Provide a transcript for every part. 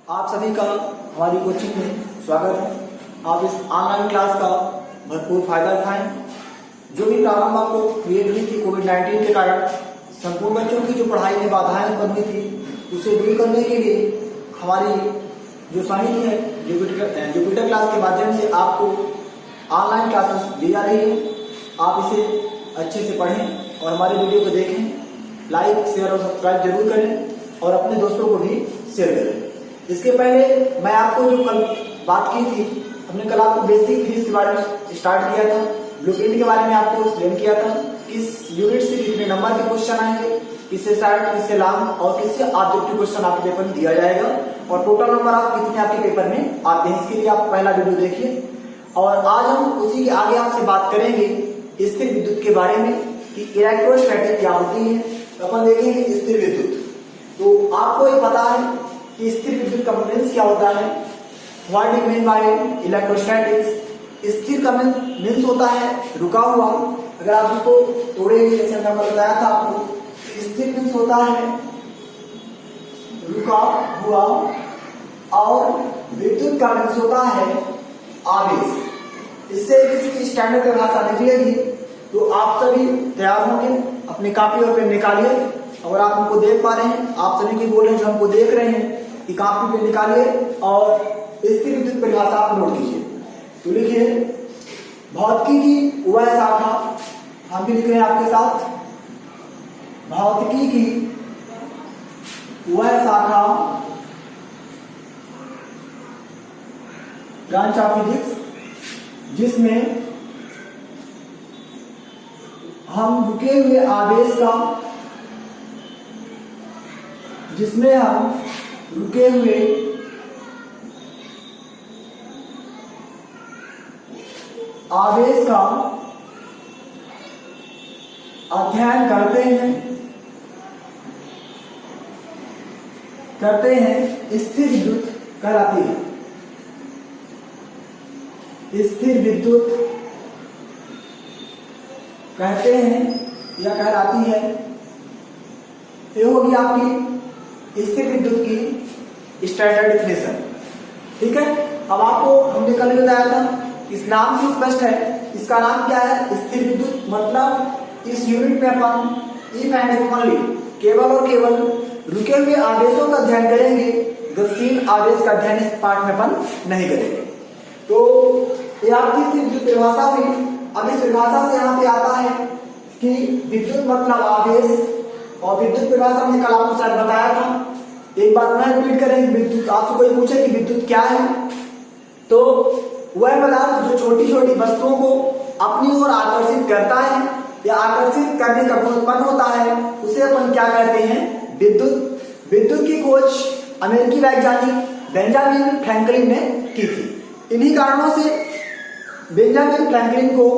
आप सभी का हमारी कोचिंग में स्वागत है। आप इस ऑनलाइन क्लास का भरपूर फायदा उठाएं। जो भी प्रॉब्लम आपको क्रिएट हुई थी कोविड-19 के कारण, संपूर्ण बच्चों की जो पढ़ाई में बाधाएं उत्पन्न हुई थी, उसे दूर करने के लिए हमारी जो समिति है जुपिटर क्लास के माध्यम से आपको ऑनलाइन क्लासेस दी जा रही है। आप इसे अच्छे से पढ़ें और हमारे वीडियो को देखें, लाइक शेयर और सब्सक्राइब जरूर करें और अपने दोस्तों को भी शेयर करें। इसके पहले मैं आपको जो कल बात की थी, हमने कल आपको बेसिक फिजिक्स के बारे में स्टार्ट किया था, ब्लूप्रिंट के बारे में आपको एक्सप्लेन किया था। किस यूनिट से कितने नंबर के क्वेश्चन आएंगे, किससे शॉर्ट, किससे लॉन्ग और किससे ऑब्जेक्टिव क्वेश्चन आपके पेपर में दिया जाएगा और टोटल नंबर आप कितने आपके पेपर में आते हैं। इसके लिए आप पहला वीडियो देखिए। और आज हम उसी के आगे आपसे बात करेंगे स्थिर विद्युत के बारे में कि इलेक्ट्रोस्टैटिक क्या होती है। तो अपन देखेंगे स्थिर विद्युत। तो आपको ये पता है कि स्थिर विद्युत का मीन्स क्या होता है, what do you mean by electrostatics. स्थिर का मीन्स होता है रुका हुआ। अगर आप उसको तोड़ेंगे, जैसे मैंने बताया था आपको, स्थिर मीन्स होता है रुका हुआ और विद्युत का मीन्स होता है आवेश। इससे किसी स्टैंडर्ड भाषा निकलेगी तो आप सभी तैयार होंगे। अपनी कॉपी और पेन निकालिए। अगर आप हमको देख पा रहे हैं, आप सभी की बोल रहे हैं जो हमको देख रहे हैं, कि कॉपी पेन निकालिए और स्थिर विद्युत परिभाषा आप नोट कीजिए। तो लिखिए भौतिकी की वह शाखा, हम भी लिख रहे हैं आपके साथ, भौतिकी की वह शाखा ब्रांच ऑफ फिजिक्स जिसमें हम रुके हुए आवेश का, जिसमें हम रुके हुए आवेश का अध्ययन करते हैं स्थिर विद्युत कहलाती है। स्थिर विद्युत कहते हैं या कहलाती है। ये होगी आपकी स्थिर विद्युत की स्टैंडर्ड डिफिनेशन। ठीक है। अब आपको हमने कल बताया था, इस नाम से स्पष्ट है, इसका नाम क्या है, स्थिर विद्युत। मतलब इस यूनिट में अपन इफ एंड इफ ओनली, केवल और केवल रुके हुए आवेशों का अध्ययन करेंगे, गतिशील आवेश का अध्ययन इस पार्ट में अपन नहीं करेंगे। तो ये आपकी स्थिर विद्युत परिभाषा हुई। अब इस परिभाषा से यहाँ पे आता है कि विद्युत मतलब आवेश, और विद्युत परिभाषा हमने कल आपको शायद बताया था। एक बात मैं रिपीट करेंगे, विद्युत, आपसे कोई पूछे कि विद्युत क्या है, तो वह पदार्थ जो छोटी छोटी वस्तुओं को अपनी ओर आकर्षित करता है या आकर्षित करने का गुण उत्पन्न होता है, उसे अपन क्या कहते हैं, विद्युत। विद्युत की खोज अमेरिकी वैज्ञानिक बेंजामिन फ्रैंकलिन ने की थी। इन्हीं कारणों से बेंजामिन फ्रैंकलिन को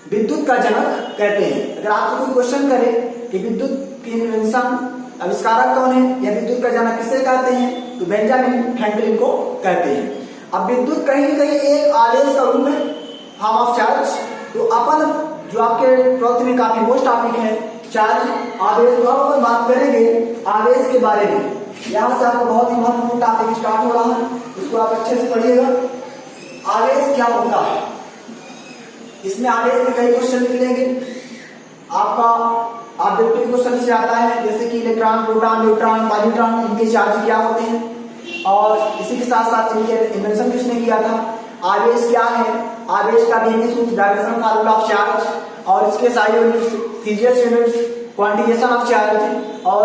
विद्युत का जनक कहते हैं। अगर आपसे कोई क्वेश्चन करे कि विद्युत की इन्वेंशन, आविष्कारक कौन है या विद्युत का जनक किसे कहते हैं, तो बेंजामिन फ्रैंकलिन को कहते हैं। अब विद्युत कहीं न कहीं एक आवेश का रूप है, फॉर्म ऑफ चार्ज। तो अपन जो आपके 12th में काफी मोस्ट टॉपिक है चार्ज, आवेश, तो अपन बात करेंगे आवेश के बारे में। यहाँ से आपको बहुत ही महत्वपूर्ण टॉपिक स्टार्ट हो रहा है, इसको आप अच्छे से पढ़िएगा। आवेश क्या होता है, इसमें आवेश के कई क्वेश्चन निकलेंगे। आपका ऑब्जेक्टिव क्वेश्चन से आता है, जैसे कि इलेक्ट्रॉन, प्रोटॉन, न्यूट्रॉन, पॉजिट्रॉन, इनके चार्ज क्या होते हैं, और इसी के साथ साथ इनके इन्वेंशन किसने किया था, आवेश क्या है, आवेश का भी सूत्र, डायरेक्शन फार्मूला ऑफ चार्ज, और इसके सारे units, CGS units, quantification of charge और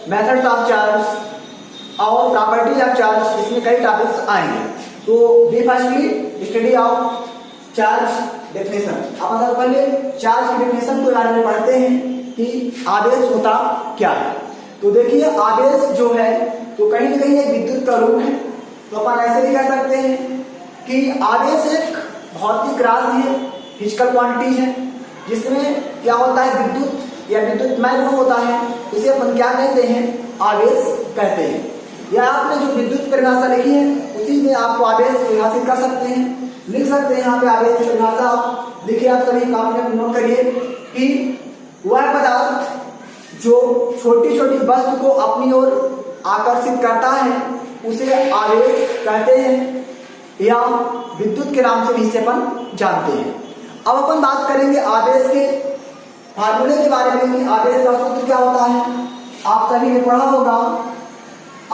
मेथड्स ऑफ चार्ज और प्रॉपर्टीज ऑफ चार्ज, इसमें कई टॉपिक्स आएंगे। तो be firstly study of charge definition. अब अगर पहले चार्ज की डेफिनेशन के बारे में पढ़ते हैं कि आवेश होता क्या है। तो देखिए आवेश जो है तो कहीं न कहीं एक विद्युत का रूप है। तो अपन ऐसे भी कह सकते हैं कि आवेश एक भौतिक राशि है, फिजिकल क्वांटिटीज है, जिसमें क्या होता है, विद्युत या विद्युतमय गुण होता है, उसे अपन क्या कहते हैं, आवेश कहते हैं। या आपने जो विद्युत परिभाषा लिखी है उसी में आपको आवेश परिभाषित कर सकते हैं, लिख सकते हैं। यहाँ पे आवेश की परिभाषा लिखिए, आप सभी कॉपी में नोट करिए कि वह पदार्थ जो छोटी छोटी वस्तु को अपनी ओर आकर्षित करता है उसे आवेश कहते हैं या विद्युत के नाम से भी इसे अपन जानते हैं। अब अपन बात करेंगे आवेश के फार्मूले के बारे में कि आवेश का सूत्र क्या होता है। आप सभी ने पढ़ा होगा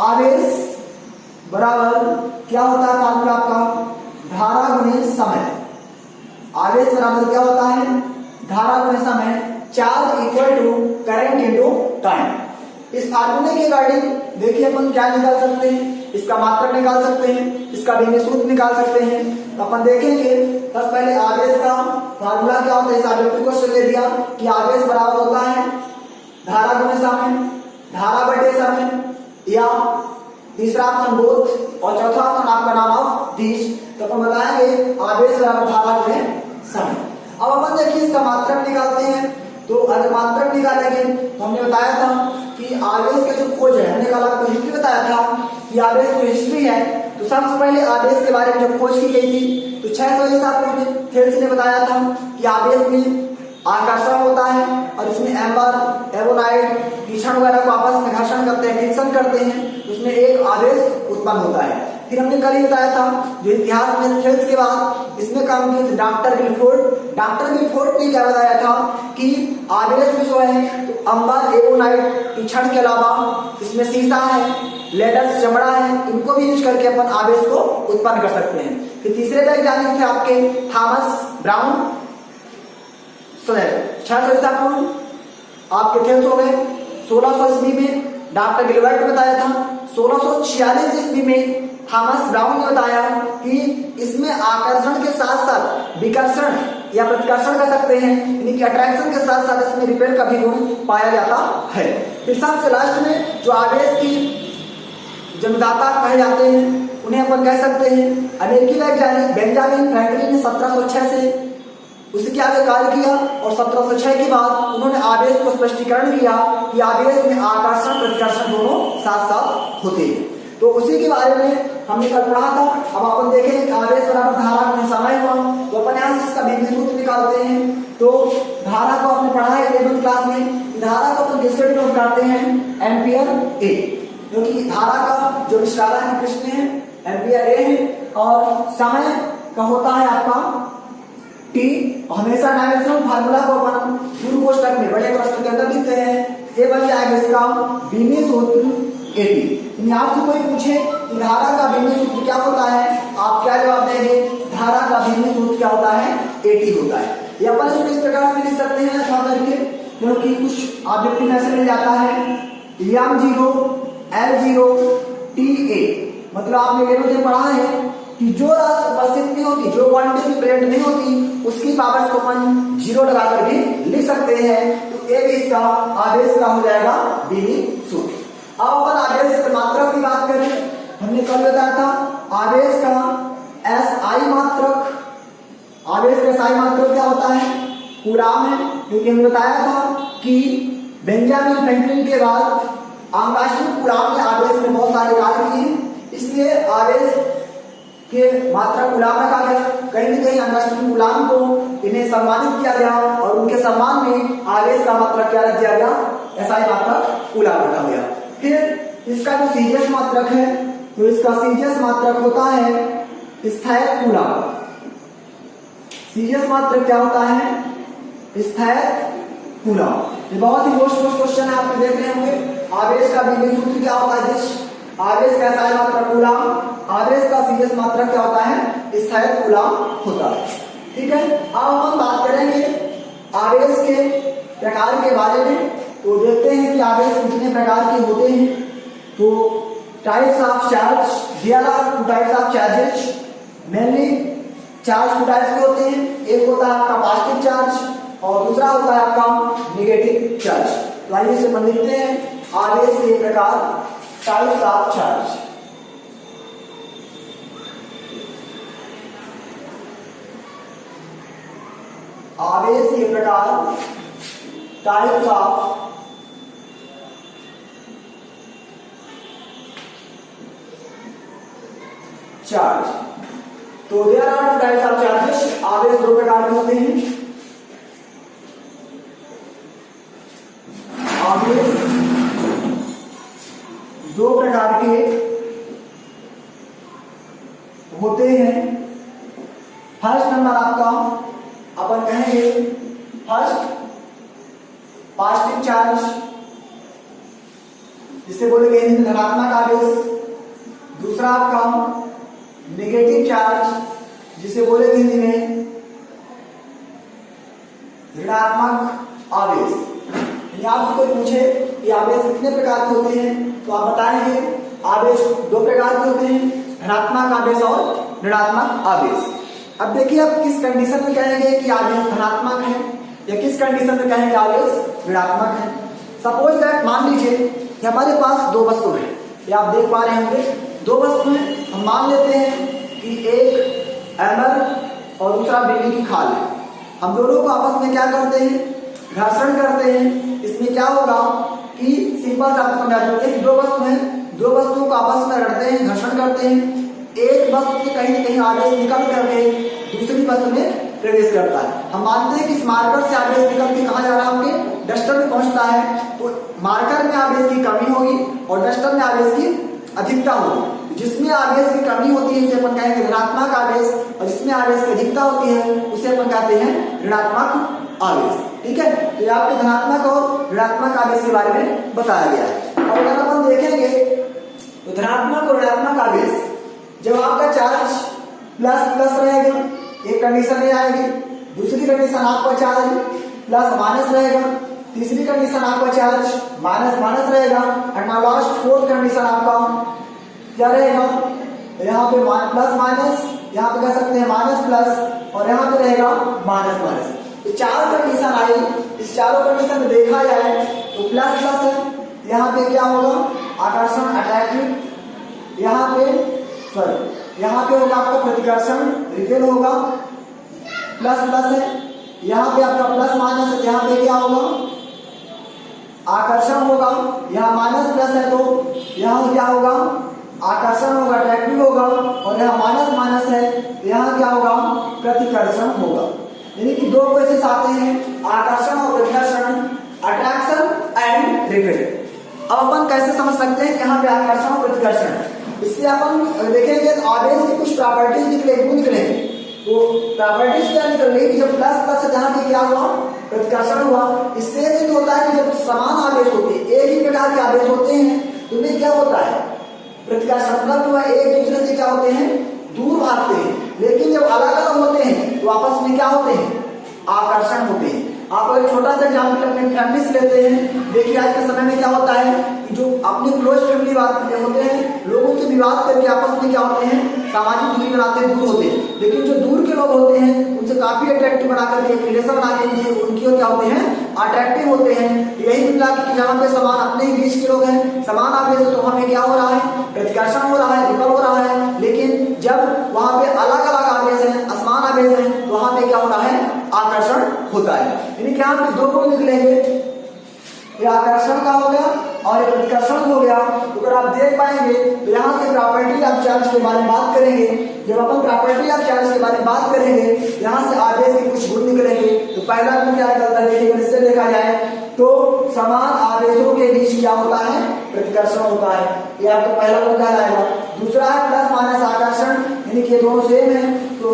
आवेश बराबर क्या होता है फार्मूला आपका, धारा गुणे समय। आवेश बराबर क्या होता है, धारा गुणे समय, charge equal to current into time. इस फार्मूले के अकॉर्डिंग देखिए अपन क्या निकाल सकते हैं, इसका मात्रक निकाल सकते हैं, इसका भिन्न सूत्र निकाल सकते हैं। तो अपन देखेंगे सबसे पहले आवेश का फार्मूला क्या होता है। इस आवेश को क्वेश्चन ले दिया कि आवेश बराबर होता है धारा गुणे समय, धारा बटे समय, या तीसरा ऑप्शन बोथ और चौथा ऑप्शन आपका नाम ऑफ दिस। तो अपन बताएंगे आवेश बराबर धारा गुणे समय। अब अपन देखिए इसका मात्रक निकालते हैं। तो अगर मात्रक निकालेंगे तो हमने बताया था कि आवेश का जो खोज है, हमने कल आपको हिस्ट्री बताया था कि आवेश की हिस्ट्री है। तो सबसे पहले आवेश के बारे में जब खोज की गई थी तो 600 थेल्स ने बताया था कि आवेश में आकर्षण होता है और इसमें एम्बर एवोनाइड क्षण वगैरह को आपस में घर्षण करते हैं, फ्रिक्शन करते हैं, उसमें एक आवेश उत्पन्न होता है। फिर हमने कल ही बताया था जो इतिहास में थेल्स के बाद इसमें काम किए डॉक्टर गिलफोर्ड। डॉक्टर गिलफोर्ड ने क्या बताया था कि आवेश में जो है तो अंबर एवोनाइड क्षण के अलावा इसमें शीशा है, लेडर्स चमड़ा है, इनको भी यूज करके अपन आवेश को उत्पन्न कर सकते हैं। फिर तीसरे वैज्ञानिक थे आपके थॉमस ब्राउन। 600 आपके थेल्स हो गए। 1600 ईस्वी में डॉक्टर गिलबर्ट ने बताया था। 1646 ईस्वी में थॉमस ब्राउन ने बताया कि इसमें आकर्षण के साथ साथ विकर्षण या प्रतिकर्षण कर सकते हैं, यानी कि अट्रैक्शन के साथ साथ इसमें रिपेल का भी गुण पाया जाता है। फिर सबसे लास्ट में जो आवेश की जन्मदाता कहे जाते हैं उन्हें अपन कह सकते हैं अमेरिकी वैज्ञानिक बेंजामिन फ्रैंकलिन ने 1706 से उसके आगे कार्य किया और 1706 के बाद उन्होंने आवेश को स्पष्टीकरण किया कि आवेश में आकर्षण प्रतिकर्षण दोनों साथ साथ होते हैं। तो उसी के बारे में हमने कल पढ़ा था। अब अपन देखेंगे आवेश बराबर धारा गुणे समय हुआ। तो अपन यहाँ से इसका भिन्न सूत्र निकालते हैं। तो धारा को आपने पढ़ा है 11वीं क्लास में, धारा को अपन किससे डिनोट करते हैं, एम्पियर ए, क्योंकि धारा का जो विस्तार है कृष्ण है, एम्पियर ए है, और समय का होता है आपका टी। हमेशा डायमेंशनल फार्मूला को अपन पूर्व कोष्ठक में बड़े कोष्ठक के अंदर लिखते हैं। ये बन जाएगा इसका भिन्न सूत्र एटी। आपसे कोई पूछे कि धारा का भिन्न सूत्र क्या होता है, आप क्या जवाब देंगे, धारा का भिन्न सूत्र क्या होता है, एटी होता है। ये अपन इसको इस प्रकार से लिख सकते हैं अथवा करके, क्योंकि कुछ ऑब्जेक्टिव ऐसे मिल जाता है M0 L0 TA, मतलब आपने लेवल में पढ़ा है कि जो राशि उपस्थित नहीं होती, जो क्वांटिटी प्रेजेंट नहीं होती, उसकी पावर्स को अपन 0 लगाकर भी लिख सकते हैं। तो ये भी इसका आवेश का हो जाएगा भिन्न सूत्र। अब अपन आवेश की मात्रक की बात करें, हमने कल बताया था आवेश का SI मात्रक। आवेश का SI मात्रक क्या होता है, कूलाम है, क्योंकि हमने बताया था कि बेंजामिन फ्रैंकलिन के बाद आंगास्टिन कूलाम ने आवेश में बहुत सारे कार्य किए, इसलिए आवेश के मात्रा कूलाम रखा गया। कहीं न कहीं आंगास्टिन कूलाम को इन्हें सम्मानित किया गया और उनके सम्मान में आवेश का मात्रक क्या रख दिया गया, SI मात्रक कूलाम रखा गया। फिर इसका जो सीजीएस मात्रक है, तो इसका सीजीएस मात्रक होता है स्थैतिक कूलाम। सीजीएस मात्रक क्या होता है, स्थैतिक कूलाम। ये बहुत ही मोस्ट क्वेश्चन है, आपने देख रहे होंगे। आवेश का भिन्न सूत्र क्या होता है, आवेश का SI मात्रक कूलाम, आवेश का सीजीएस मात्रक क्या होता है, स्थैतिक कूलाम होता है। ठीक है, अब हम बात करेंगे आवेश के प्रकार के बारे में। तो देखते हैं कि आवेश कितने प्रकार के होते हैं। तो types of charge, there are two types of charges, mainly charge two types के होते हैं। एक होता है आपका पॉजिटिव चार्ज और दूसरा होता है आपका नेगेटिव चार्ज। तो आइए इसे पढ़ लेते हैं। आवेश के प्रकार, टाइप्स ऑफ चार्ज। आवेश के प्रकार, टाइप्स ऑफ चार्ज। तो there are two types of charges. आवेश दो प्रकार के होते हैं। आवेश दो प्रकार के फर्स्ट नंबर आपका अपन कहेंगे फर्स्ट पॉजिटिव चार्ज, जिसे बोलेंगे हिंदी में धनात्मक आवेश। दूसरा आपका नेगेटिव चार्ज, जिसे बोलेंगे हिंदी में ऋणात्मक आवेश। आपसे कोई पूछे कि आवेश कितने प्रकार के होते हैं तो आप बताएंगे आवेश दो प्रकार के होते हैं, धनात्मक आवेश और ऋणात्मक आवेश। अब देखिए आप किस कंडीशन में कहेंगे कि आवेश धनात्मक है या किस कंडीशन में कहेंगे आवेश ऋणात्मक है। सपोज दैट मान लीजिए कि हमारे पास दो वस्तु है, या आप देख पा रहे होंगे दो वस्तु है। हम मान लेते हैं कि एक एमर और दूसरा बिजली की खाल है। हम दोनों को आपस में क्या करते हैं, घर्षण करते हैं। इसमें क्या होगा कि सिंपल सा आपको समझा देते हैं, दो वस्तु हैं, दो वस्तुओं को आपस में रगड़ते हैं, घर्षण करते हैं। एक वस्तु से कहीं न कहीं आवेश निकल करके दूसरी वस्तु में प्रवेश करता है। हम मानते हैं कि इस मार्कर से आवेश निकल के कहाँ जा रहा है, आपके डस्टर में पहुंचता है। तो मार्कर में आवेश की कमी होगी और डस्टर में आवेश की अधिकता होगी। जिसमें आवेश की कमी होती है उसे अपन कहेंगे धनात्मक आवेश, और जिसमें आवेश की अधिकता होती है उसे अपन कहते हैं ऋणात्मक आवेश। ठीक है, तो ये आपको धनात्मक और ऋणात्मक आवेश के बारे में बताया गया है। और अगर अपन देखेंगे तो धनात्मक और ऋणात्मक आवेश, जब आपका चार्ज प्लस प्लस रहेगा एक कंडीशन में आएगी, दूसरी कंडीशन आपका चार्ज प्लस माइनस रहेगा, तीसरी कंडीशन आपका चार्ज माइनस माइनस रहेगा, एंड लास्ट फोर्थ कंडीशन आपका क्या रहेगा, यहाँ पे प्लस माइनस, यहाँ पे कह सकते हैं माइनस प्लस, और यहाँ पे रहेगा माइनस माइनस। तो चार कंडीशन आई। इस चारों कंडीशन में देखा जाए तो प्लस प्लस है, यहाँ पे क्या होगा आकर्षण अट्रैक्टिव, यहाँ पे होगा आपका प्रतिकर्षण रिपेल होगा, प्लस प्लस है। यहाँ पे आपका प्लस माइनस है, यहाँ पे क्या होगा आकर्षण होगा, यहाँ माइनस प्लस है तो यहाँ क्या होगा आकर्षण होगा, अट्रैक्टिव होगा, और यहाँ माइनस माइनस है तो यहाँ क्या होगा प्रतिकर्षण होगा। यानी कि दो केसेस आते हैं, आकर्षण और प्रतिकर्षण, अट्रैक्शन एंड रिपेल। अब अपन कैसे समझ सकते हैं यहाँ पे आकर्षण और प्रतिकर्षण, इससे अपन देखेंगे तो आवेश की कुछ प्रॉपर्टीज निकलेंगे। तो प्रॉपर्टीज क्या निकल रही कि जब प्लस प्लस जहाँ पे क्या हुआ प्रतिकर्षण हुआ, इससे सिद्ध होता है कि जब समान आवेश होते हैं, एक ही प्रकार के आवेश होते हैं, तो उनमें क्या होता है प्रतिकर्षण, मतलब एक दूसरे से क्या होते हैं दूर भागते हैं। लेकिन जब अलग अलग होते हैं तो आपस में क्या होते हैं आकर्षण होते हैं। आप एक छोटा सा एग्जाम्पल अपने फैमिली से लेते हैं। देखिए आज के समय में क्या होता है कि जो अपने क्लोज फैमिली होते हैं, लोगों से विवाद करके आपस में क्या होते हैं सामाजिक दूरी बनाते हैं, दूर होते हैं। लेकिन जो दूर के लोग होते हैं उनसे काफी अट्रैक्टिव बना करके एक रिलेशन बना के उनकी क्या होते हैं अट्रैक्टिव होते हैं। यही मिला कि जहाँ पे समान अपने ही बीच के लोग हैं, समान आवेश, तो वहाँ पे क्या हो रहा है प्रतिकर्षण हो रहा है, रिपल हो रहा है। लेकिन जब वहाँ पे अलग अलग आवेश है, असमान आवेश है, तो वहाँ पे क्या हो रहा है आकर्षण होता है। यानी कि यहाँ पे दो गुण निकलेंगे, ये आकर्षण का हो गया और ये प्रतिकर्षण हो गया। तो अगर आप देख पाएंगे तो यहाँ से प्रॉपर्टी ऑफ चार्ज के बारे में बात करेंगे। जब अपन प्रॉपर्टी ऑफ चार्ज के बारे में बात करेंगे, यहाँ से आवेश के कुछ गुण निकलेंगे। तो पहला गुण क्या निकलता है, देखिए इससे देखा जाए तो समान आवेशों के बीच क्या होता है प्रतिकर्षण होता है, ये आपका पहला गुण कहलाएगा। दूसरा है प्लस माइनस आकर्षण, यानी कि दोनों सेम है, तो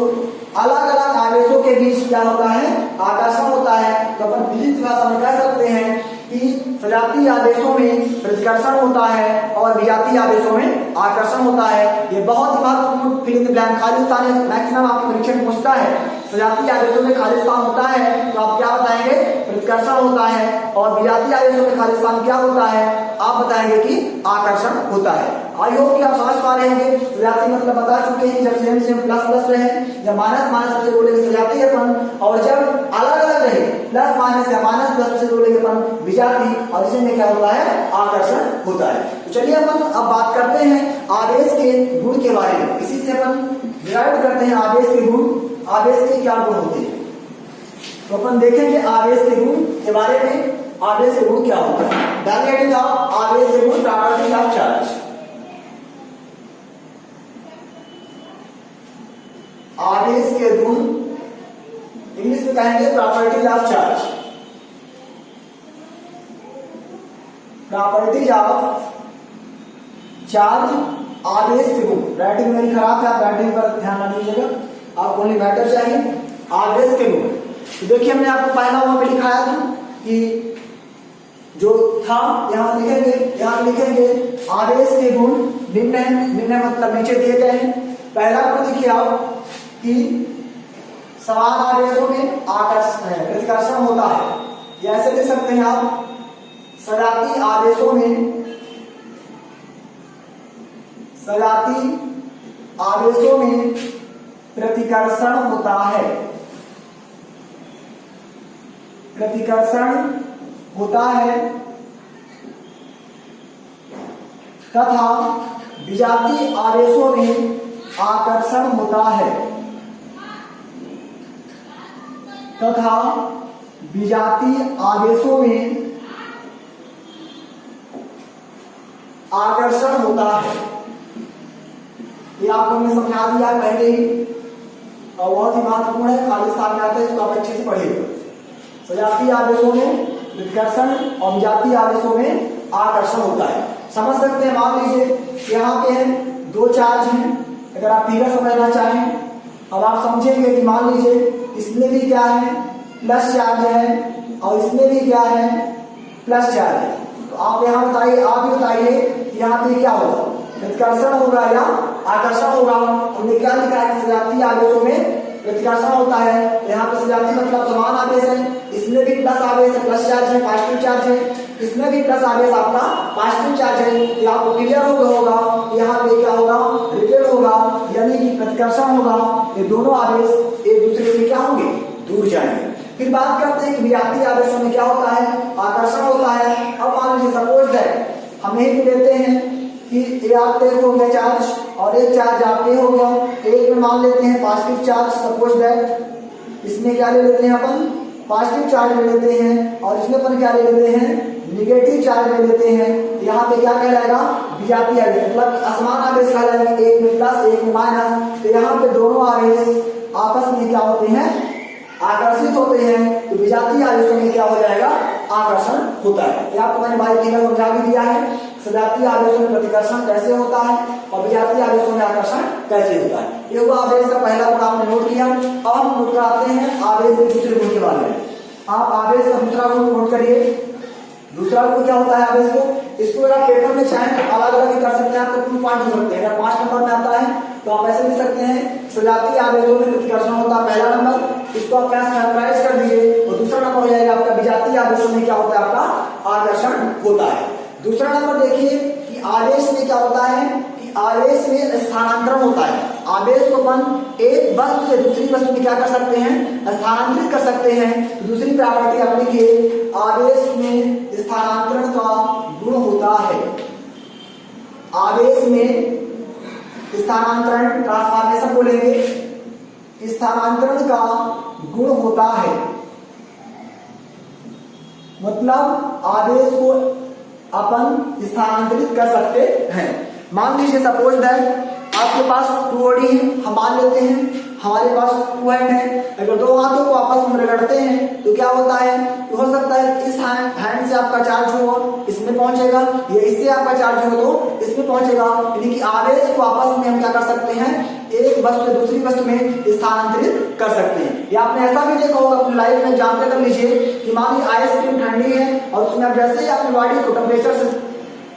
अलग अलग आवेशों के बीच क्या होता है आकर्षण होता है। तो अपन विशिष्ट भाषा में कह सकते हैं कि सजातीय आवेशों में प्रतिकर्षण होता है और विजातीय आवेशों में आकर्षण होता है। ये बहुत ही महत्वपूर्ण फिल इन द ब्लैंक खाली स्थान है, मैक्सिमम आपके परीक्षा में पूछता है। सजातीय आवेशों में खाली स्थान होता है तो आप क्या बताएंगे प्रतिकर्षण होता है, और विजातीय आवेशों में खाली स्थान क्या होता है आप बताएंगे कि आकर्षण होता है। आई होप कि आप समझ पा रहे होंगे। सजातीय मतलब बता चुके हैं, जब सेम सेम प्लस प्लस रहे या माइनस माइनस से बोलेंगे सजातीय अपन, और जब अलग अलग रहे प्लस माइनस या माइनस प्लस से बोलेंगे अपन विजातीय, और इसी में क्या होता है आकर्षण होता है। तो चलिए अपन अब बात करते हैं आवेश के गुण के बारे में। इसी से अपन डिराइव करते हैं आवेश के गुण, आवेश के क्या गुण होते हैं। तो अपन देखेंगे आवेश के गुण के बारे में, आवेश के गुण क्या होता है। डायरेक्टिंग ऑफ आवेश के गुण, प्रॉपर्टी ऑफ चार्ज। आवेश के गुण इंग्लिश में कहेंगे property of charge. Properties of charge, आवेश के गुण। राइटिंग मेरी खराब है, आप राइटिंग पर ध्यान न दीजिएगा। आपको ओनली मैटर चाहिए, आवेश के गुण। तो देखिए हमने आपको पहला वहां पे लिखाया था कि जो था यहाँ लिखेंगे आवेश के गुण निम्न है, निम्न मतलब नीचे दिए गए हैं। पहला गुण देखिए आप कि समान आवेशों में प्रतिकर्षण होता है, या ऐसे लिख सकते हैं आप सजाती आवेशों में प्रतिकर्षण होता है, तथा विजातीय आवेशों में आकर्षण होता है, तथा विजातीय आवेशों में आकर्षण होता है। ये आपको हमने समझा दिया है पहले ही, और बहुत ही महत्वपूर्ण है, खाली स्थान में आता है, इसको आप अच्छे से पढ़िएगा। सजातीय आवेशों में प्रतिकर्षण और विजातीय आवेशों में आकर्षण होता है। समझ सकते हैं, मान लीजिए यहाँ पे है दो चार्ज हैं, अगर आप फिगर समझना चाहें, अब आप समझेंगे कि मान लीजिए इसमें भी क्या है, प्लस चार्ज है, और इसमें भी क्या है, प्लस चार्ज है। तो आप यहाँ बताइए, आप ही बताइए यहाँ पे क्या होगा, प्रतिकर्षण होगा या आकर्षण होगा? हमने क्या लिखा है, सजातीय आवेशों में प्रतिकर्षण होता है। यहाँ पे सजातीय मतलब समान आवेश है, इसमें भी प्लस आवेश है, प्लस चार्ज है, पॉजिटिव चार्ज है, इसमें भी प्लस आवेश आपका पॉजिटिव चार्ज है। ये आपको क्लियर होगा यहाँ पे क्या होगा, रिपेल होगा, यानी कि प्रतिकर्षण होगा। ये दोनों आवेश एक दूसरे से क्या होंगे, दूर जाएंगे। फिर बात करते हैं कि विजातीय आवेशों में क्या होता है, आकर्षण होता है। अब मान लीजिए सपोज दैट हम एक लेते हैं कि ये आप एक हो गया चार्ज और एक चार्ज आप ये हो गया, एक में मान लेते हैं पॉजिटिव चार्ज, सपोज दैट इसमें क्या ले लेते हैं अपन, पॉजिटिव चार्ज ले लेते हैं, और इसमें अपन क्या ले लेते हैं, निगेटिव चार्ज ले लेते हैं। यहाँ पे क्या कहलाएगा, विजातीय आवेश, मतलब असमान आवेश कहलाएंगे, एक में प्लस एक में माइनस। तो यहाँ पे दोनों आवेश आपस में क्या होते हैं, आकर्षित होते हैं। तो विजातीय आवेशों में क्या हो जाएगा, आकर्षण होता है। ये आपको मैंने बाई फिगर समझा भी दिया है, सजातीय आवेशों में प्रतिकर्षण कैसे होता है और विजातीय आवेशों में आकर्षण कैसे होता है। ये हुआ आवेश का पहला गुण, आपने नोट किया। अब हम नोट कराते हैं आवेश के दूसरे गुण के बारे में। आप आवेश का दूसरा गुण नोट करिए। दूसरा गुण क्या होता है आवेश को, इसको अगर आप पेपर में चाहें तो अलग अलग भी कर सकते हैं, आपको 2 पॉइंट हो सकते हैं। अगर 5 नंबर में आता है तो आप ऐसे लिख सकते हैं, सजातीय आवेशों में प्रतिकर्षण होता है पहला नंबर, इसको आप कैसे फैक्टराइज कर दीजिए, और दूसरा नंबर हो जाएगा आपका विजातीय आवेशों में क्या होता है, आपका आकर्षण होता है। दूसरा नंबर देखिए कि आवेश में क्या होता है, कि आवेश में स्थानांतरण होता है। आवेश को अपन एक वस्तु से दूसरी वस्तु में क्या कर सकते हैं, स्थानांतरित कर सकते हैं। तो दूसरी प्रॉपर्टी आप लिखिए, आवेश में स्थानांतरण का गुण होता है। आवेश में स्थानांतरण, ट्रांसफॉर्मेशन बोलेंगे, स्थानांतरण का गुण होता है। मतलब आवेश को अपन स्थानांतरित कर सकते हैं। मान लीजिए सपोज दैट आपके पास 2 बॉडी है, हम मान लेते हैं हमारे पास 2 हैंड है। अगर 2 हाथों को आपस में रगड़ते हैं तो क्या होता है, तो हो सकता है इस हैंड से आपका चार्ज हो इसमें पहुंचेगा, या इससे आपका चार्ज हो तो इसमें पहुंचेगा। यानी कि आवेश को आपस में हम क्या कर सकते हैं, एक वस्तु से दूसरी वस्तु में स्थानांतरित कर सकते हैं। या आपने ऐसा भी देखा होगा अपनी लाइफ में, एग्जाम्पल कर लीजिए कि मान लीजिए आइसक्रीम ठंडी है और उसमें आप जैसे ही अपनी बॉडी को टेम्परेचर से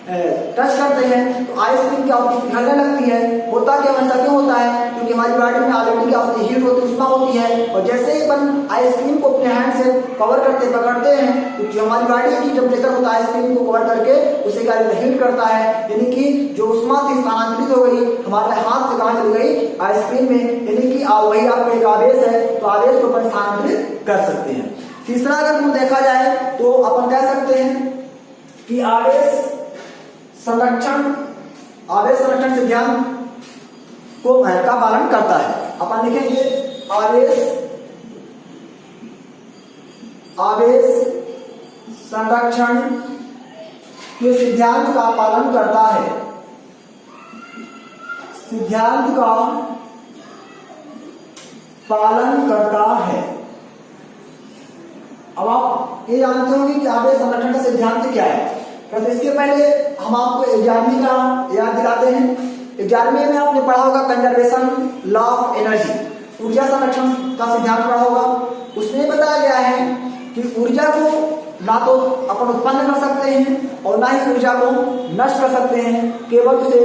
टच करते हैं तो आइसक्रीम क्या होती है, पिघलने लगती है। होता क्या, ऐसा क्यों होता है, क्योंकि हमारी बॉडी में ऑलरेडी क्या होती है, हीट होती है, उष्मा होती है। और जैसे ही अपन आइसक्रीम को अपने हैंड से कवर करते पकड़ते हैं तो जो हमारी बॉडी की टेम्परेचर होता है आइसक्रीम को कवर करके उसे क्या हीट करता है। यानी कि जो उष्मा थी स्थानांतरित हो गई हमारे हाथ से, कहां चली गई, आइसक्रीम में। यानी कि वही आपका एक आवेश है, तो आवेश को अपन स्थानांतरित कर सकते हैं। तीसरा अगर हम देखा जाए तो अपन कह सकते हैं कि आवेश संरक्षण सिद्धांत का पालन करता है। अपन लिखेंगे आवेश संरक्षण के सिद्धांत का पालन करता है। सिद्धांत का पालन करता है। अब आप ये जानते होंगे कि आवेश संरक्षण का सिद्धांत क्या है। तो इसके पहले हम आपको 11वीं का याद दिलाते हैं। 11वीं में आपने पढ़ा होगा कंजर्वेशन लॉ ऑफ एनर्जी। ऊर्जा संरक्षण का सिद्धांत पढ़ा होगा, उसमें बताया गया है कि ऊर्जा को ना तो अपन उत्पन्न कर सकते हैं और ना ही ऊर्जा को नष्ट कर सकते हैं, केवल उसे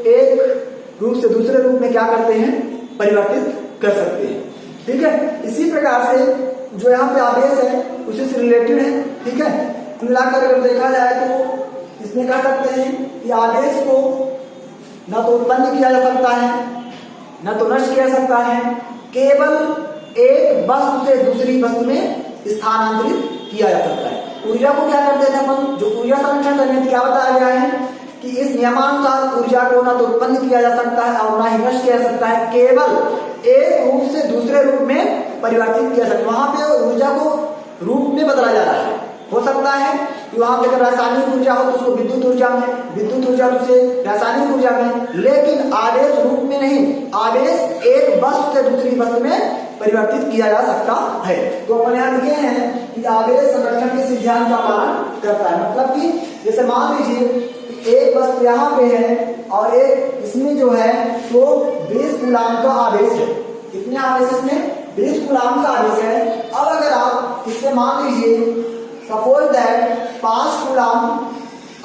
एक रूप से दूसरे रूप में क्या करते हैं, परिवर्तित कर सकते हैं। ठीक है, इसी प्रकार से जो यहाँ पे आवेश है उसी से रिलेटेड है। ठीक है, मिलाकर अगर देखा जाए तो इसमें कह सकते हैं कि आवेश को ना तो उत्पन्न किया जा सकता है ना तो नष्ट किया जा सकता है, केवल एक वस्तु से दूसरी वस्तु में स्थानांतरित किया जा सकता है। ऊर्जा को क्या करते थे अपन, जो ऊर्जा संरक्षण करने में क्या बताया गया है कि इस नियमानुसार ऊर्जा को ना तो उत्पन्न किया जा सकता है और ना ही नष्ट किया जा सकता है, केवल एक रूप से दूसरे रूप में परिवर्तित किया जा सकता है। वहां पे ऊर्जा को रूप में बदला जा रहा है। हो सकता है कि वहां पे अगर रासायनिक ऊर्जा हो तो उसको विद्युत ऊर्जा में, विद्युत ऊर्जा से रासायनिक ऊर्जा में, लेकिन आवेश रूप में नहीं। आवेश एक वस्तु से दूसरी वस्तु में परिवर्तित किया जा सकता है। तो अपन यहाँ लिखे हैं कि आवेश संरक्षण के सिद्धांत का पालन करता है। मतलब कि जैसे मान लीजिए एक वस्तु यहाँ पे है और एक इसमें जो है तो 20 कूलाम का आवेश है। कितने आवेश इसमें, 20 कूलाम का आवेश है। अब अगर आप इससे मान लीजिए सपोज दैट 5 कूलाम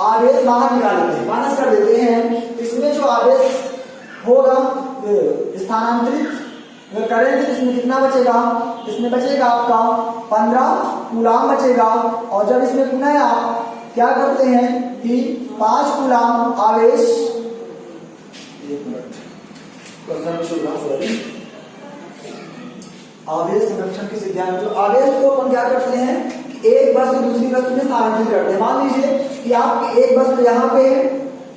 आवेश बाहर निकाल लेते हैं, माइनस कर देते हैं, इसमें जो आवेश होगा स्थानांतरित करेंगे तो इसमें कितना बचेगा, इसमें बचेगा आपका 15 कूलाम बचेगा। और जब इसमें पुनः आप क्या करते हैं कि 5 कूलाम आवेश, आवेश संरक्षण के सिद्धांत, जो आवेश को अपन क्या करते हैं एक वस्तु दूसरी वस्तु में स्थानांतरित करते हैं। मान लीजिए कि आपकी एक वस्तु यहाँ पे है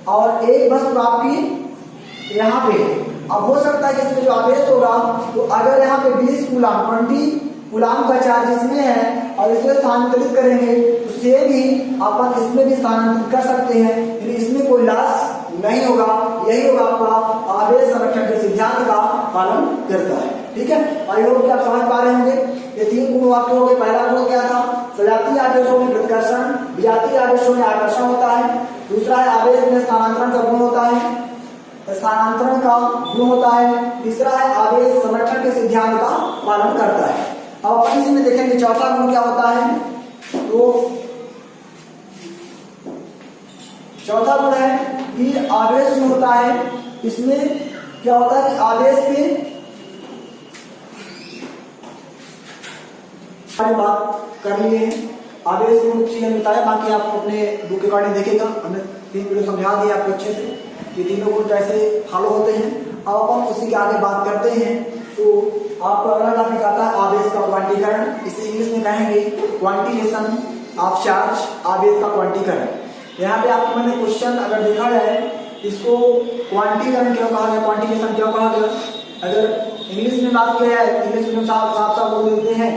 और एक वस्तु आपकी यहाँ पे है। अब हो सकता है कि इसमें जो आवेश होगा तो अगर यहाँ पे 20 कूलाम 20 कूलाम का चार्ज इसमें है और इसे स्थानांतरित करेंगे तो सेम ही अपन इसमें भी स्थानांतरित कर सकते हैं, यानी इसमें कोई लॉस नहीं होगा। यही होगा आपका आवेश संरक्षण के सिद्धांत का पालन करता है। ठीक है, आई होप कि आप समझ पा रहे होंगे। ये 3 गुण वाक्य हो गए। पहला गुण क्या था, सजातीय आवेशों में प्रतिकर्षण, विजातीय आवेशों में आकर्षण होता है। दूसरा है आवेश में स्थानांतरण का गुण होता है, स्थानांतरण का गुण होता है। तीसरा है आवेश संरक्षण के सिद्धांत का पालन करता है। अब अपन इसी में देखेंगे चौथा गुण क्या होता है। तो चौथा गुण है कि आवेश में होता है, इसमें क्या होता है कि आवेश के बात कर लिए हैं। आवेश में मुख्य चीजें बताया, बाकी आप अपने बुक अकॉर्डिंग देखेगा। हमने 3 वीडियो समझा दिया आपको अच्छे से कि तीनों गुण कैसे फॉलो होते हैं। अब अपन उसी के आगे बात करते हैं। तो आपको अगला टॉपिक आता है आवेश का क्वांटीकरण। इसे इंग्लिश में कहेंगे क्वांटिटेशन ऑफ चार्ज, आवेश का क्वांटीकरण। यहाँ पे आपको मैंने क्वेश्चन अगर देखा जाए इसको क्वांटीकरण क्यों कहा गया, क्वांटिटेशन क्यों कहा गया। अगर इंग्लिश में बात किया जाए, इंग्लिश में साफ साफ बोल देते हैं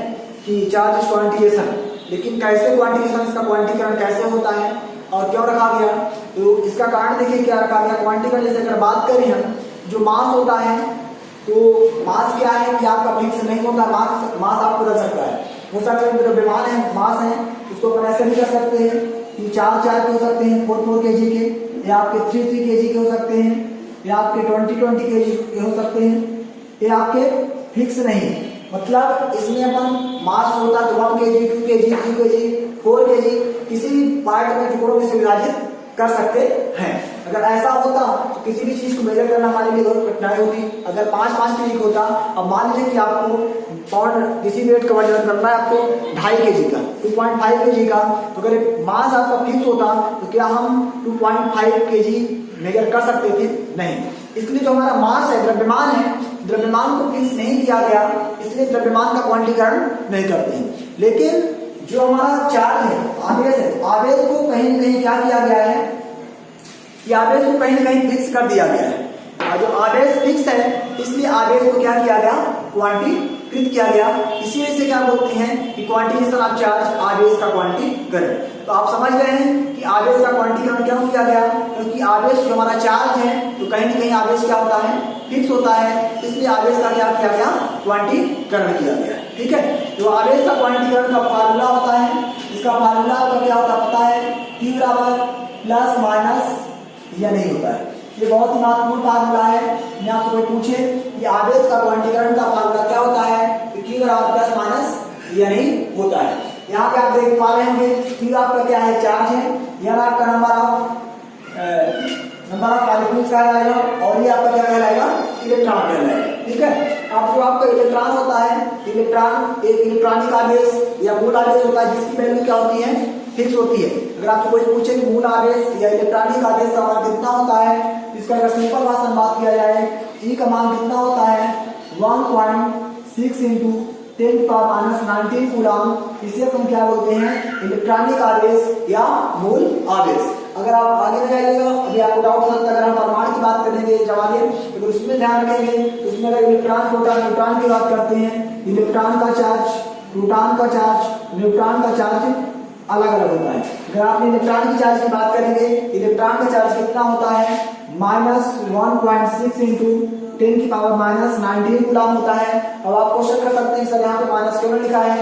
कि चार्ज इज क्वांटिटेशन, लेकिन कैसे क्वांटिटेशन, इसका क्वांटीकरण कैसे होता है और क्यों रखा गया। तो इसका कारण देखिए क्या रखा गया। क्वांटीकरण जैसे अगर बात करें हम, जो मास होता है तो मास क्या है कि आपका फिक्स नहीं होता। मास आपको रख सकता है, हो सकता है द्रव्यमान है, मास है, उसको अपन ऐसे भी कर सकते हैं कि 4 के हो सकते हैं, 4 kg के, या आपके 3 kg के हो सकते हैं, या आपके 20 kg के हो सकते हैं, ये आपके फिक्स नहीं। मतलब इसमें अपन मास होता तो 1 kg, 2 kg, 3 kg, 4 kg किसी भी पार्ट में टुकड़ों में से विभाजित कर सकते हैं। अगर ऐसा होता तो किसी भी चीज को मेजर करना हमारे लिए बहुत कठिनाई होती। अगर 5 kg होता, अब मान लीजिए कि आपको पाउंड किसी वेट का वजन करना है आपको 2.5 kg का, 2.5 kg का, तो अगर मास आपका फिक्स होता तो क्या हम 2.5 kg मेजर कर सकते थे? नहीं। इसलिए जो हमारा मास है, द्रव्यमान है, द्रव्यमान को फिक्स नहीं किया गया, इसलिए द्रव्यमान का क्वांटीकरण नहीं करते हैं। लेकिन जो हमारा चार्ज है, आवेश है, आवेश को कहीं न कहीं क्या किया गया है कि आवेश को कहीं न कहीं फिक्स कर दिया गया है। और जो आवेश फिक्स है इसलिए आवेश को क्या किया गया, क्वांटीकृत किया गया। इसी वजह से क्या बोलते हैं कि क्वांटिटेशन ऑफ चार्ज, आवेश का क्वांटीकरण। तो आप समझ गए हैं कि आवेश का क्वांटीकरण क्यों किया गया, क्योंकि आवेश जो हमारा चार्ज है तो कहीं न कहीं आवेश क्या होता है, फिक्स होता है, इसलिए आवेश का क्या किया गया, क्वांटीकरण किया गया। ठीक है, तो आवेश का क्वांटीकरण का फार्मूला होता है, इसका फार्मूला का क्या होता है पता है, Q बराबर प्लस माइनस या नहीं होता है। ये बहुत ही महत्वपूर्ण फार्मूला है। मैं आपसे कोई पूछे कि आवेश का क्वांटीकरण का फार्मूला क्या होता है, Q बराबर प्लस माइनस या नहीं होता है। यहाँ पे आप देख पा रहे होंगे Q आपका क्या है, चार्ज है, यह आपका नंबर ऑफ मॉलिक्यूल्स का आएगा और ये आपका क्या कहलाएगा, इलेक्ट्रॉन कहलाएगा। ठीक है, अब जो आपका इलेक्ट्रॉन होता है, इलेक्ट्रॉन एक इलेक्ट्रॉनिक आवेश या मूल आवेश होता है जिसकी वैल्यू क्या होती है, फिक्स होती है। अगर आपसे कोई पूछे कि मूल आवेश या इलेक्ट्रॉनिक आवेश का मान कितना होता है, इसका अगर सिंपल भाषा में बात किया जाए, E का मान कितना होता है 1.6 इंटू 10⁻⁻19 कूलम। इसे अपन क्या बोलते हैं, इलेक्ट्रॉनिक आवेश या मूल आवेश। अगर आप आगे जाइएगा, अभी आपको डाउट हो सकता है, अगर हम परमाणु की बात करेंगे जब आगे, तो उसमें ध्यान रखेंगे, उसमें अगर इलेक्ट्रॉन प्रोटॉन न्यूट्रॉन की बात करते हैं, इलेक्ट्रॉन का चार्ज, प्रोटॉन का चार्ज, न्यूट्रॉन का चार्ज अलग अलग होता है। अगर आप इलेक्ट्रॉन की चार्ज की बात करेंगे, इलेक्ट्रॉन का चार्ज कितना होता है, -1.6 इंटू 10⁻⁻19 कूलम होता है। अब आप क्वेश्चन कर सकते हैं सर यहाँ पे माइनस क्यों लिखा है,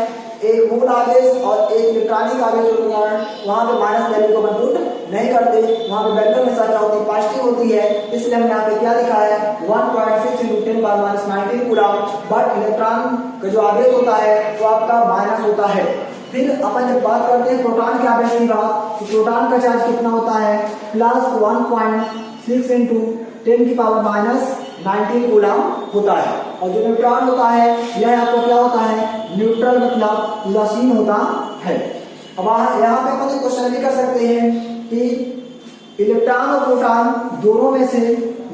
एक मूल आवेश और एक इलेक्ट्रॉनिक आवेश होने के कारण वहां पे माइनस वैल्यू को कंप्यूट नहीं करते, वहां पे वैल्यू हमेशा क्या होती है, पॉजिटिव होती है, इसलिए हमने यहाँ पे क्या लिखा है 1.6 इंटू 10⁻⁻19 कूलम। बट इलेक्ट्रॉन का जो आवेश होता है वो आपका माइनस होता है। फिर अपन जब बात करते हैं प्रोटॉन के आवेश की बात, तो प्रोटॉन का चार्ज कितना होता है, प्लस 1.6 इंटू 10⁻⁻19 कूलम होता है। और जो न्यूट्रॉन होता है यह आपको क्या होता है, न्यूट्रल मतलब उदासीन होता है। अब यहाँ पे अपन क्वेश्चन भी कर सकते हैं कि इलेक्ट्रॉन और प्रोटॉन दोनों में से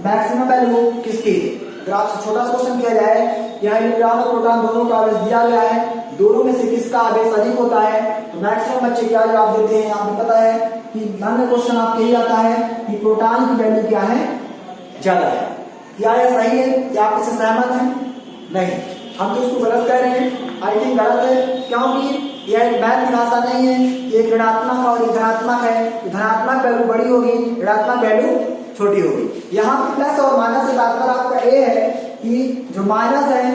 मैक्सिमम वैल्यू किसकी है। अगर आपसे छोटा सा क्वेश्चन किया जाए, यहाँ इलेक्ट्रॉन और प्रोटॉन दोनों का आवेश दिया गया है, दोनों में से किसका आवेश अधिक होता है, तो मैक्सिमम बच्चे क्या जवाब देते हैं, आपको पता है कि नन में क्वेश्चन आपके यही आता है कि प्रोटॉन की वैल्यू क्या है, ज्यादा है। क्या यह सही है, क्या आप इससे सहमत हैं? नहीं, हम तो इसको गलत कह रहे हैं। आई थिंक गलत है, क्योंकि यह एक मैथ की भाषा नहीं है, एक ऋणात्मक और एक धनात्मक है। धनात्मक वैल्यू बड़ी होगी, ऋणात्मक वैल्यू छोटी होगी। यहाँ पे प्लस और माइनस से तात्पर्य आपका ये है कि जो माइनस है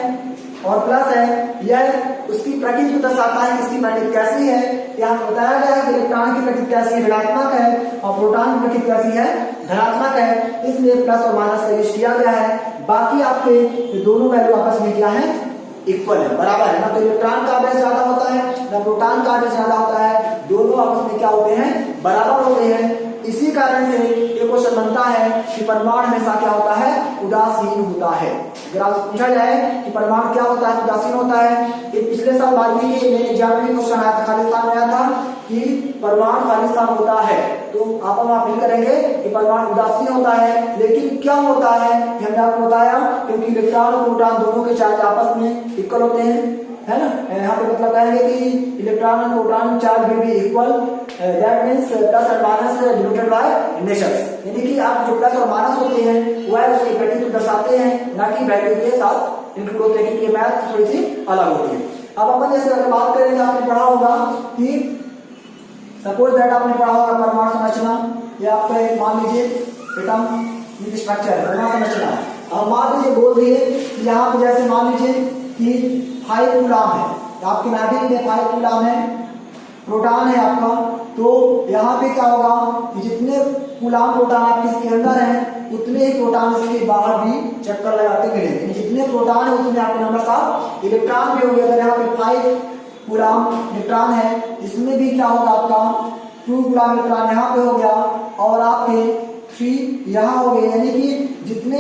और प्लस है, यह उसकी प्रकृति को दर्शाता है, इसकी प्रकृति कैसी है। यहाँ बताया गया है कि इलेक्ट्रॉन की प्रकृति कैसी है, ऋणात्मक है, और प्रोटॉन की प्रकृति कैसी है, धनात्मक है, इसलिए प्लस और माइनस का यूज किया गया है। बाकी आपके दोनों वैल्यू आपस में क्या है, इक्वल है, बराबर है। ना तो इलेक्ट्रॉन का आवेश ज्यादा होता है, ना प्रोटॉन का आवेश ज्यादा होता है, दोनों आपस में क्या होते हैं, बराबर होते हैं। इसी कारण से ये क्वेश्चन बनता है कि परमाणु हमेशा क्या होता है, उदासीन होता है। अगर आपसे पूछा जाए कि परमाणु क्या होता है, उदासीन होता है, ये पिछले साल 12वीं के मेरे एग्जाम में क्वेश्चन आया था, खालिस्तान में आया था कि परमाणु खालिस्तान होता है, तो आप अपील करेंगे कि परमाणु उदासीन होता है। लेकिन क्या होता है, हमने आपको बताया, क्योंकि इलेक्ट्रॉन और प्रोटॉन दोनों के चार्ज आपस में इक्वल होते हैं, है ना। यहाँ पे मतलब कहेंगे कि इलेक्ट्रॉन और proton charge will be equal, that means plus और माइनस डिनोटेड बाय नेचर्स, यानी कि आप जो प्लस और माइनस होते हैं वह उसकी प्रकृति को दर्शाते हैं, ना कि वैल्यू के साथ इंक्लूड होते हैं, क्योंकि मैथ थोड़ी सी अलग होती है। अब अपन जैसे अगर बात करेंगे, आपने पढ़ा होगा कि सपोज दैट आपने पढ़ा होगा परमाणु संरचना, ये आपका एक मान लीजिए एटॉमिक स्ट्रक्चर है, परमाणु संरचना है। अब मान लीजिए बोल दिए कि यहाँ पे जैसे मान लीजिए कि 5 कूलम है, आपके नाभिक में 5 कूलम है, प्रोटॉन है आपका, तो यहाँ पे क्या होगा कि जितने कूलम प्रोटॉन आपके इसके अंदर हैं, उतने ही प्रोटॉन इसके बाहर भी चक्कर लगाते मिलेंगे। जितने प्रोटॉन है उतने आपके नंबर साथ इलेक्ट्रॉन भी होंगे। अगर यहाँ पे 5 कूलम इलेक्ट्रॉन है, इसमें भी क्या होगा, आपका 2 कूलम इलेक्ट्रॉन यहाँ पे हो गया और आपके 3 यहाँ हो गए, यानी कि जितने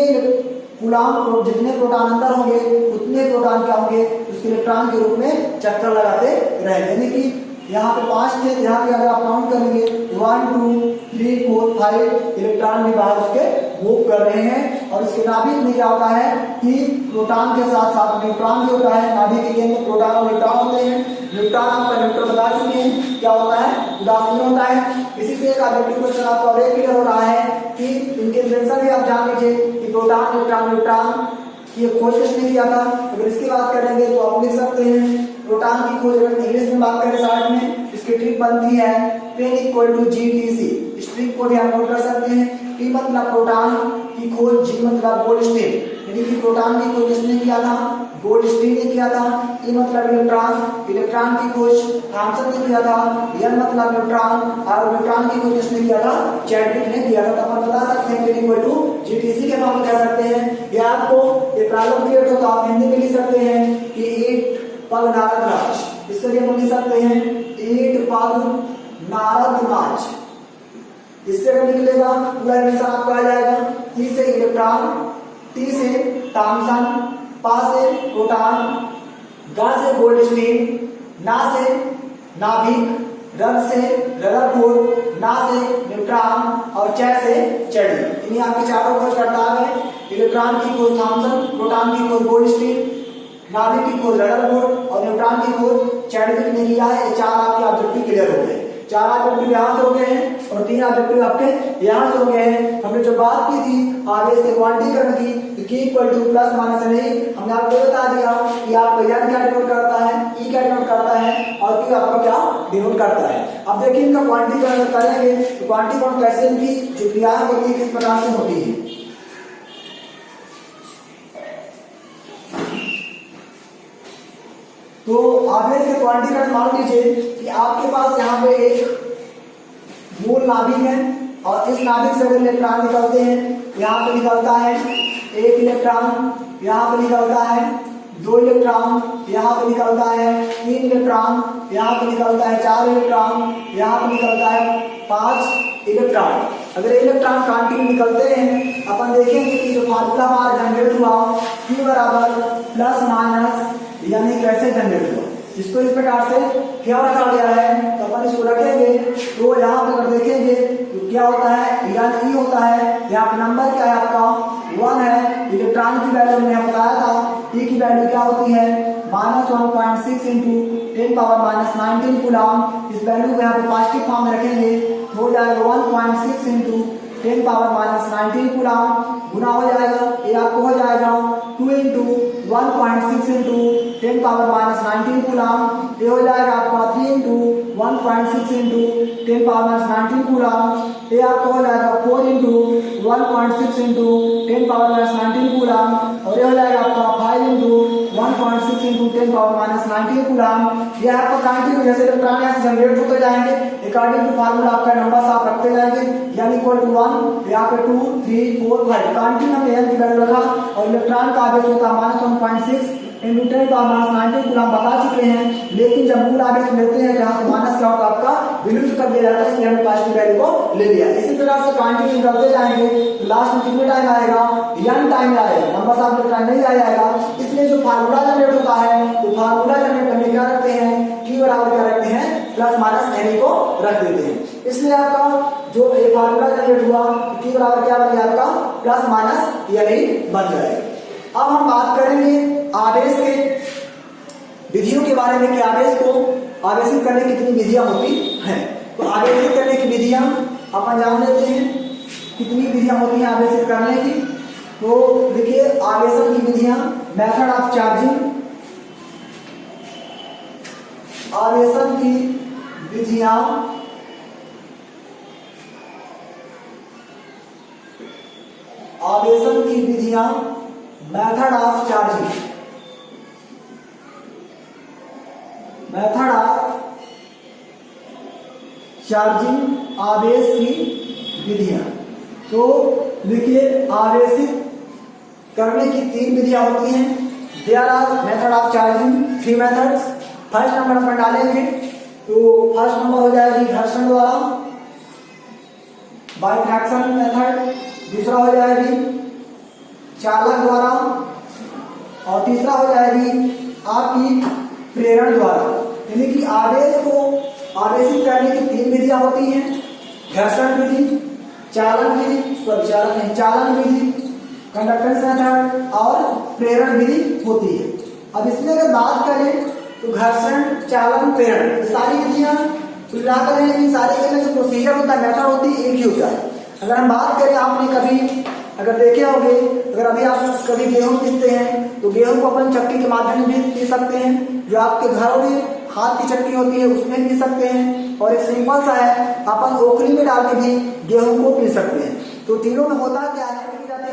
कूलम जितने प्रोटॉन अंदर होंगे उतने प्रोटॉन क्या होंगे, उसके इलेक्ट्रॉन के रूप में चक्कर लगाते रहेंगे। यानी कि यहाँ पे 5 थे, यहाँ पे अगर आप काउंट करेंगे 1 2 3 4 5 इलेक्ट्रॉन भी बाहर उसके मूव कर रहे हैं। और इसके नाभिक में क्या होता है कि प्रोटॉन के साथ साथ न्यूट्रॉन भी होता है। नाभिक के केंद्र में प्रोटॉन और न्यूट्रॉन होते हैं। न्यूट्रॉन आपका न्यूट्रल बता चुके हैं, क्या होता है, उदासीन होता है। इसी से एक ऑब्जेक्टिव क्वेश्चन आपका और क्लियर हो रहा है कि इनके डिफरेंस भी आप जान लीजिए कि प्रोटॉन न्यूट्रॉन ये खोज किसने किया था। अगर इसकी बात करेंगे तो आप लिख सकते हैं प्रोटॉन की खोज, अगर इंग्लिश में बात करें शॉर्ट में, इसकी ट्रिक बनती है P इक्वल टू GTC। इस ट्रिक को भी आप नोट कर सकते हैं। P मतलब प्रोटॉन की खोज, G मतलब गोल्डस्टीन, यानी कि प्रोटॉन की खोज किसने किया था, गोल्डस्टीन ने किया था। ई मतलब इलेक्ट्रॉन, इलेक्ट्रॉन की खोज थॉमसन ने किया था। एन मतलब न्यूट्रॉन, और न्यूट्रॉन की खोज किसने किया था? चैडविक ने किया था। तो अपन बता सकते हैं इक्वल टू जीटीसी के फॉर्म में कह सकते हैं। या आपको ये प्रॉब्लम क्रिएट हो तो आप हिंदी में लिख सकते हैं कि ईट पग नारद राज, इसके लिए हम लिख सकते हैं ईट पग नारद राज। इससे अगर निकलेगा पूरा आंसर आपका आ जाएगा। ई से इलेक्ट्रॉन, टी से थॉमसन, पा से प्रोटॉन, गा से गोल्डस्टीन, ना से नाभिक, रग से रदरफोर्ड, ना से न्यूट्रॉन और च से चैडविक। इन्हीं आपके चारों खोज करता है। इलेक्ट्रॉन की खोज थॉमसन, प्रोटॉन की खोज गोल्डस्टीन, नाभिक की खोज रदरफोर्ड और न्यूट्रॉन की खोज चैडविक ने किया है। ये चार आपके ऑब्जेक्टिव क्लियर हो गए। चार ऑब्जेक्टिव यहाँ से हो गए हैं और तीन ऑब्जेक्टिव आपके यहाँ से हो गए हैं। हमने जो बात की थी आगे से क्वांटिटीकरण की, कि इक्वल टू प्लस माइनस नहीं, हमने आपको बता दिया कि आपका एन क्या डिनोट करता है, ई क्या डिनोट करता है और क्यू आपका क्या डिनोट करता है। अब देखिए इनका क्वांटिटीकरण करेंगे तो क्वांटिटीकरण कैसे इनकी जो क्रियाएं होती है किस प्रकार से होती है। तो आवेश के क्वांटिटीकरण मान लीजिए कि आपके पास यहाँ पे एक मूल नाभिक है और इस नाभिक से अगर इलेक्ट्रॉन निकलते हैं, यहाँ पे निकलता है एक इलेक्ट्रॉन, यहाँ पे निकलता है दो इलेक्ट्रॉन, यहाँ पे निकलता है तीन इलेक्ट्रॉन, यहाँ पे निकलता है चार इलेक्ट्रॉन, यहाँ पे निकलता है पांच इलेक्ट्रॉन। अगर इलेक्ट्रॉन कंटिन्यू निकलते हैं अपन देखेंगे कि जो फार्मूला हमारा जनरेट हुआ Q बराबर प्लस माइनस यानी कैसे जनरेट हुआ, इसको इस प्रकार से क्या रखा गया है। तो अपन इसको रखेंगे तो यहाँ पर देखेंगे तो क्या होता है, यानी ई होता है। यहाँ पे नंबर क्या है आपका 1 है। इलेक्ट्रॉन की वैल्यू हमने बताया था, ई की वैल्यू क्या होती है -1.6 इंटू 10 पावर -19 कूलम। इस वैल्यू को यहाँ पे पॉजिटिव फॉर्म में रखेंगे तो हो जाएगा 1.6 इंटू 10 पावर -19 कूलम गुना हो जाएगा, ये आपको हो जाएगा 2 इंटू 1.6 इंटू 10 पावर -19 कूलम। ये हो जाएगा आपका 3 इंटू 1.6 इंटू 10 पावर -19 कूलम। ये आपको हो जाएगा 4 इंटू 1.6 इंटू 10 पावर -19 कूलम। और ये हो जाएगा आपका 5 इंटू 1.6 इंटू 10 पावर -19 कूलम। ये आपका कंटिन्यू जैसे इलेक्ट्रॉन यहाँ से जनरेट होते जाएंगे अकॉर्डिंग टू फार्मूला आपका नंबर आप रखते जाएंगे, यानी इक्वल टू 1, यहाँ पे 2, 3, 4, 5 कंटिन्यू हमने एन की वैल्यू रखा। और इलेक्ट्रॉन का आवेश होता है -1.6 इंटू 10 पावर -19 कूलम बता चुके हैं। लेकिन जब मूल आवेश लेते हैं जहाँ से माइनस क्या होगा आपका विलुप्त कर दिया जाता है, इसलिए हमने पॉजिटिव वैल्यू को ले लिया। इसी प्रकार से कंटिन्यू करते जाएंगे तो लास्ट में कितने टाइम आएगा, n टाइम आएगा, नंबर साफ टाइम नहीं आएगा। इसलिए जो फार्मूला जनरेट होता है तो फार्मूला जनरेट करने क्या रखते हैं, Q बराबर क्या रखते हैं प्लस माइनस एन को रख देते हैं। इसलिए आपका जो ये फार्मूला जनरेट हुआ Q बराबर क्या बन गया आपका प्लस माइनस एन बन जाएगा। अब हम बात करेंगे आवेश के विधियों के बारे में कि आवेश को आवेशित करने की कितनी विधियां होती हैं। तो आवेशित करने की विधियां अपन जान लेते हैं कितनी विधियां होती हैं आवेशित करने की। तो देखिए आवेशन की विधियां, मेथड ऑफ चार्जिंग, आवेशन की विधियां, आवेशन की विधियां, method of charging, method of charging आवेश की विधियां। तो देखिए आवेशित करने की 3 विधियां होती हैं। There are method of charging 3 methods. First number अपन डालेंगे तो फर्स्ट नंबर हो जाएगी घर्षण द्वारा बाय फ्रैक्शन मेथड, दूसरा हो जाएगी चालक द्वारा और तीसरा हो जाएगी आपकी प्रेरण द्वारा। यानी कि आवेश को आवेशित करने की 3 विधियां होती हैं, घर्षण विधि, चालन विधि, चालन विधि, कंडक्टेंस मेथड और प्रेरण विधि होती है। अब इसमें अगर बात करें तो घर्षण, चालन, प्रेरण सारी विधियां तुलना करें, लेकिन सारे के जो प्रोसीजर होता है, मेथड होती है एक ही होता है। अगर हम बात करें आपने कभी अगर देखे होंगे, अगर अभी आप कभी गेहूं पीसते हैं तो गेहूं को अपन चक्की के माध्यम से भी पीस सकते हैं, जो आपके घरों में हाथ की चक्की होती है उसमें पीस सकते हैं, और एक सिंपल सा है अपन ओखली में डाल के भी गेहूं को पीस सकते हैं। तो तीनों में होता क्या है,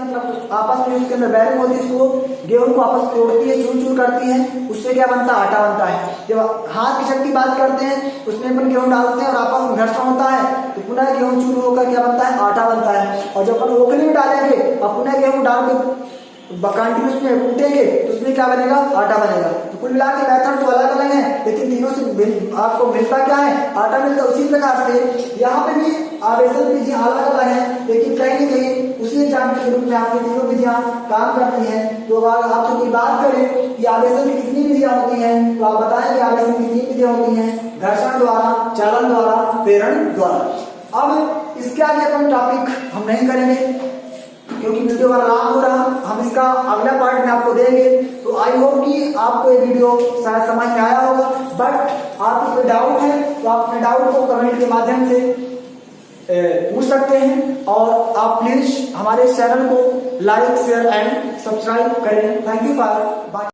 मतलब आपस में उसके अंदर बैरिंग होती है, इसको गेहूं को आपस में तोड़ती है, चूर चूर करती है, उससे क्या बनता है, आटा बनता है। जब हाथ की शक्ति बात करते हैं उसमें अपन गेहूं डालते हैं और आपस में घर्षण होता है तो पुनः गेहूं चूर होकर क्या बनता है, आटा बनता है। और जब अपन ओखली में डालेंगे और पुनः गेहूं डाल के कंटिन्यूस में कूटेंगे तो उसमें क्या बनेगा, आटा बनेगा। तो कुल मिला के मेथड तो अलग अलग है, लेकिन तीनों से आपको मिलता क्या है, आटा मिलता। उसी प्रकार से यहाँ पे भी आवेशन विधियां अलग अलग है, लेकिन कहीं न कहीं उसी एग्जाम के रूप में आपकी तीनों विधियां काम करती हैं। तो अगर आपसे कोई बात करें कि आवेशन की कितनी विधियां होती हैं, तो आप बताएं कि आवेशन की 3 विधियां होती हैं, घर्षण द्वारा, चालन द्वारा, प्रेरण द्वारा। अब इसके आगे अपन टॉपिक हम नहीं करेंगे क्योंकि वीडियो का लंबा हो रहा, हम इसका अगला पार्ट में आपको देंगे। तो आई होप कि आपको ये वीडियो शायद समझ में आया होगा, बट आपको कोई डाउट है तो आप अपने डाउट को कमेंट के माध्यम से पूछ सकते हैं। और आप प्लीज हमारे चैनल को लाइक, शेयर एंड सब्सक्राइब करें। Thank you for watching.